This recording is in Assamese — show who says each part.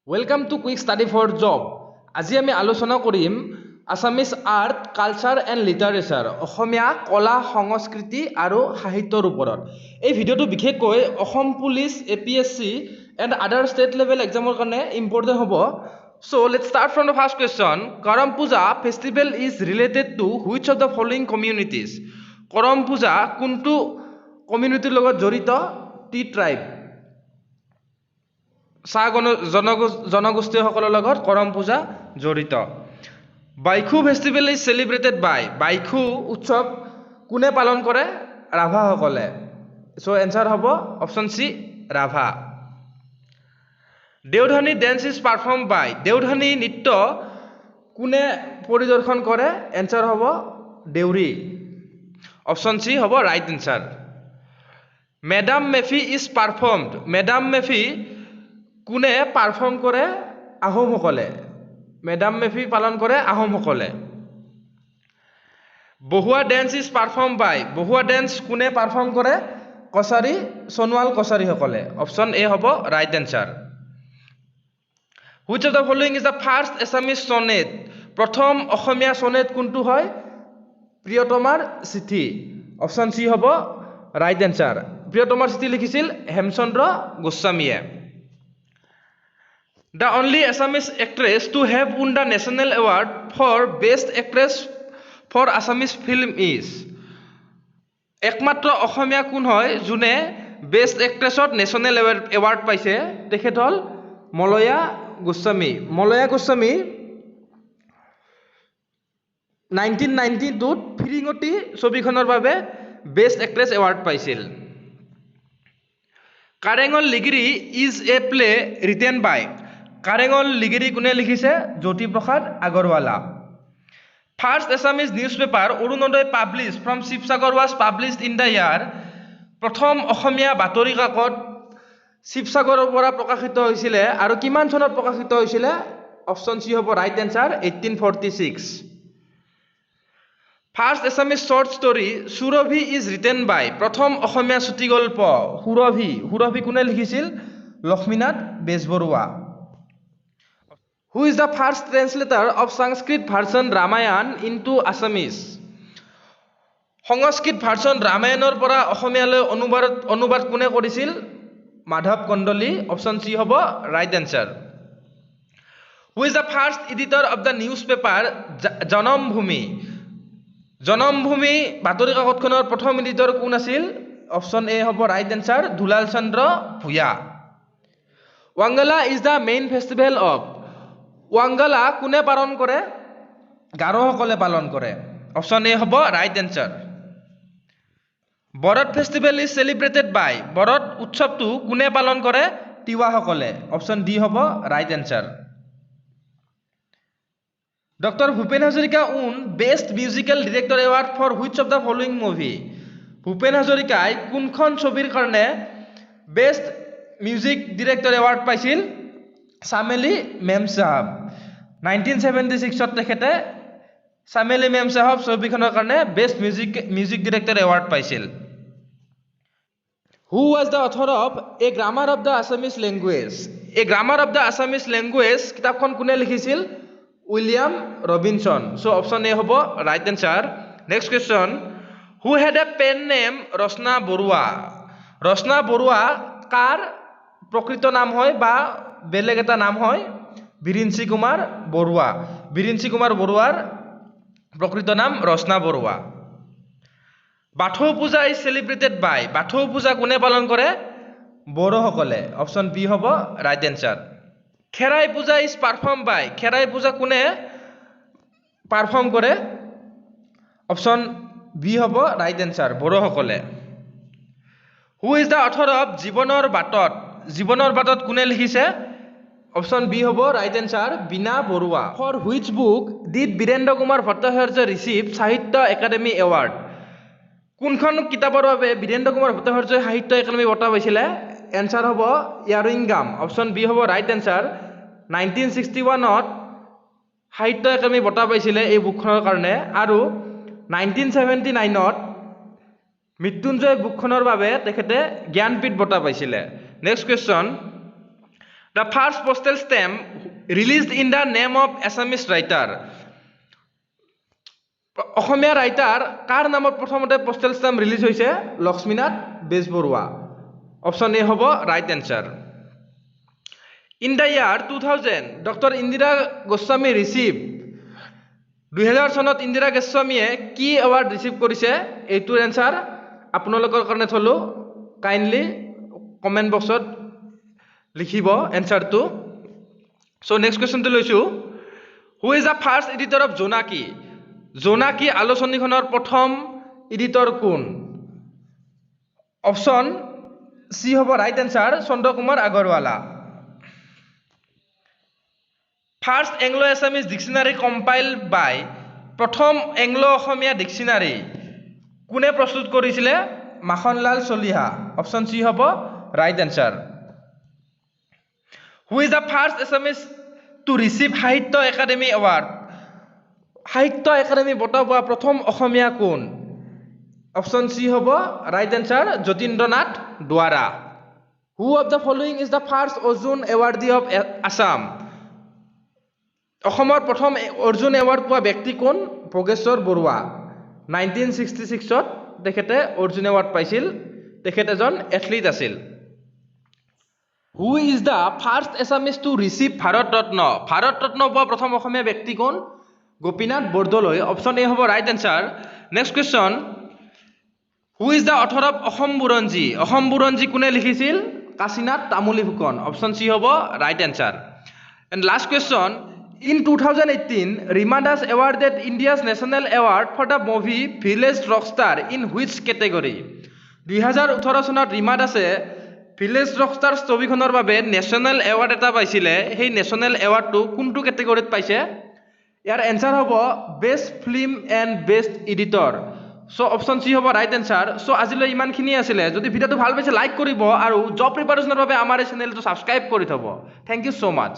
Speaker 1: Welcome to Quick Study for Job. আজি আমি আলোচনা কৰিম Assamese art, culture and literature, Asomiya কলা, সংস্কৃতি আৰু সাহিত্যৰ ওপৰত। এই ভিডিঅ'টো বিশেষকৈ Assam police, APSC and other state level এক্সামৰ কাৰণে ইম্পৰ্টেণ্ট হ'ব। So let's start from the first question. Karam Puja festival is related to which of the following communities? Karam Puja কোনটো কমিউনিটিৰ লগত জড়িত? টি ট্ৰাইব, চাহ জনগোষ্ঠীসকলৰ লগত কৰম পূজা জড়িত। Baikhu festival is celebrated by, Baikhu উৎসৱ কোনে পালন কৰে? ৰাভাসকলে। চ' এনচাৰ হ'ব option C, Rabha. Deodhani dance is perform by, Deodhani নৃত্য কোনে পৰিদৰ্শন কৰে? এনচাৰ হ'ব দেউৰী। অপশ্যন চি হ'ব right answer. Medam Mephi is performed, Medam Mephi কোনে পাৰফৰ্ম কৰে? আহোমসকলে। মেডাম মেফি পালন কৰে আহোমসকলে। Bahua dance is perform by, Bahua dance কোনে পাৰফৰ্ম কৰে? কছাৰী, সোণোৱাল কছাৰীসকলে। অপশ্যন এ হ'ব right answer. Which of the following is the first Assamese Sonnet, প্ৰথম অসমীয়া ছনেট কোনটো হয়? প্ৰিয়তমাৰ চিঠি। অপশ্যন চি হ'ব ৰাইট এনচাৰ। প্ৰিয়তমাৰ চিঠি লিখিছিল হেমচন্দ্ৰ গোস্বামীয়ে। The only Assamese actress to have won the National Award for Best Actress for Assamese film is, একমাত্ৰ অসমীয়া কোন হয় যোনে বেষ্ট এক্ট্ৰেছত নেশ্যনেল এৱাৰ্ড পাইছে? তেখেত হ'ল মলয়া গোস্বামী। মলয়া গোস্বামী 1992ত ফিৰিঙতি ছবিখনৰ বাবে বেষ্ট এক্ট্ৰেছ এৱাৰ্ড পাইছিল। Karengar Ligiri is a play written by, Karengar Ligiri কোনে লিখিছে? Jyotiprasad Agarwala. First Assamese newspaper Arunodoi publish from Sivasagar was published in the year, প্ৰথম অসমীয়া বাতৰি কাকত শিৱসাগৰৰ পৰা প্ৰকাশিত হৈছিলে আৰু কিমান চনত প্ৰকাশিত হৈছিলে? অপশ্যন চি হ'ব right answer, 1846। First Assamese short story Surabhi is written by, প্ৰথম অসমীয়া চুটিগল্প সুৰভি, সুৰভি কোনে লিখিছিল? Lakshminath Bezbaruah. Who is the first translator of Sanskrit version Ramayan into Assamese? সংস্কৃত ভাৰ্চন ৰামায়ণৰ পৰা অসমীয়ালৈ অনুবাদ কোনে কৰিছিল? মাধৱ কন্দলী। অপশ্যন চি হ'ব right answer. Who is the first editor of the newspaper Janambhumi? Janambhumi বাতৰি কাকতখনৰ প্ৰথম এডিটৰ কোন আছিল? অপশ্যন এ হ'ব right answer, Dulal Chandra Bhuyan. Wangala is the main festival of, Wangala কোনে পালন কৰে? গাৰোসকলে পালন কৰে। অপশ্যন এ হ'ব right answer. Barat festival is celebrated by, Barat উৎসৱটো কোনে পালন কৰে? তিৱাসকলে। অপশ্যন ডি হ'ব right answer. Doctor Bhupen Hazarika won best musical director award for which of the following movie, Bhupen হাজৰিকাই কোনখন ছবিৰ কাৰণে বেষ্ট মিউজিক ডিৰেক্টৰ এৱাৰ্ড পাইছিল? চামেলি মেম চাহাব। 1976ত তেখেতে চামেলি মেম চাহাব ছবিখনৰ কাৰণে বেষ্ট মিউজিক ডিৰেক্টৰ এৱাৰ্ড পাইছিল। Who was the author of a grammar of the Assamese language, a grammar of the Assamese language কিতাপখন কোনে লিখিছিল? William Robinson. So' option A হ'ব right answer. Next question, who had a pen name Rachana Barua, ৰচনা বৰুৱা কাৰ প্ৰকৃত নাম হয় বা বেলেগ এটা নাম হয়? বিৰিঞ্চি কুমাৰ বৰুৱা। বিৰিঞ্চি কুমাৰ বৰুৱাৰ প্ৰকৃত নাম ৰচনা বৰুৱা। বাথৌ পূজা ইজ চেলিব্ৰেটেড বাই, বাথৌ পূজা কোনে পালন কৰে? বড়োসকলে। অপশ্যন বি হ'ব right answer. Kherai Puja is perform by, Kherai Puja কোনে পাৰফৰ্ম কৰে? অপশ্যন বি হ'ব ৰাইট এনচাৰ, বড়োসকলে। Who is the author of Jivanar Batat, Jivanar Batat কোনে লিখিছে? অপশ্যন বি হ'ব right answer, Bina Barua. For which book did Birendra Kumar Bhattacharya receive Sahitya Akademi award, কোনখন কিতাপৰ বাবে বীৰেন্দ্ৰ কুমাৰ ভট্টাচাৰ্যই সাহিত্য একাডেমী বঁটা পাইছিলে? এনচাৰ হ'ব ইয়াৰিংগাম। অপশ্যন বি হ'ব ৰাইট এনচাৰ। 1961ত সাহিত্য একাডেমী বঁটা পাইছিলে এই বুকখনৰ কাৰণে আৰু 1979ত মৃত্যুঞ্জয় বুকখনৰ বাবে তেখেতে জ্ঞানপীঠ বঁটা পাইছিলে। Next question, The first postal stamp released in the name of Assamese writer. অসমীয়া ৰাইটাৰ কাৰ নামত প্ৰথমতে পোষ্টেল ষ্টাম্প ৰিলিজ হৈছে লক্ষ্মীনাথ বেজবৰুৱা অপচন এ হ'ব right answer in the year 2000 doctor Indira Goswami receive 2000 চনত ইন্দিৰা গোস্বামীয়ে কি এৱাৰ্ড ৰিচিভ কৰিছে এইটোৰ এনসাৰ আপোনালোকৰ কাৰণে থলো কাইন্ডলি কমেন্ট বক্সত লিখিব এনসাৰটো সো নেক্সট কোৱেশ্চনটো লৈছো who is the first editor of Jonaki Jonaki আলোচনীখনৰ প্ৰথম এডিটৰ কোন অপচন সি হ'ব right answer Chandrakumar Agarwala first Anglo Assamese dictionary compiled by প্ৰথম এংলো অসমীয়া ডিকচনাৰী কোনে প্ৰস্তুত কৰিছিলে মাখনলাল চলিহা অপচন সি হ'ব right answer who is the first Assamese to receive Sahitya Akademi award Sahitya Akademi বঁটা পোৱা প্ৰথম অসমীয়া কোন অপচন সি হ'ব right answer Jatindranath Duwara who of the following is the first Arjun awardee of Assam অসমৰ প্ৰথম অৰ্জুন এৱাৰ্ড পোৱা ব্যক্তি কোন ভোগেশ্বৰ বৰুৱা 1966 তেখেতে অৰ্জুন এৱাৰ্ড পাইছিল তেখেত এজন এথলীট আছিল who is the first Assamese to receive Bharat Ratna পোৱা প্ৰথম অসমীয়া ব্যক্তি কোন গোপীনাথ বৰদলৈ অপচন এ হ'ব right answer next question who is the author of Asam Buranji কোনে লিখিছিল কাশীনাথ তামুলী ফুকন অপচন সি হ'ব right answer and last question in 2018 Rima Das awarded India's national award for the movie Village Rockstar in which category 2018 চনত ৰীমা দাসে ভিলেজ ৰকষ্টাৰ ছবিখনৰ বাবে নেশ্যনেল এৱাৰ্ড এটা পাইছিলে সেই নেশ্যনেল এৱাৰ্ডটো কোনটো কেটেগৰীত পাইছে ইয়াৰ এনসাৰ হ'ব best film and best editor so option C হ'ব ৰাইট এনসাৰ সো আজিলৈ ইমানখিনি আছিলে যদি ভিডিঅ'টো ভাল পাইছে লাইক কৰিব আৰু জব প্ৰিপাৰেচনৰ বাবে আমাৰ এই চেনেলটো সাবস্ক্ৰাইব কৰি থব থ্যাংক ইউ সো মাচ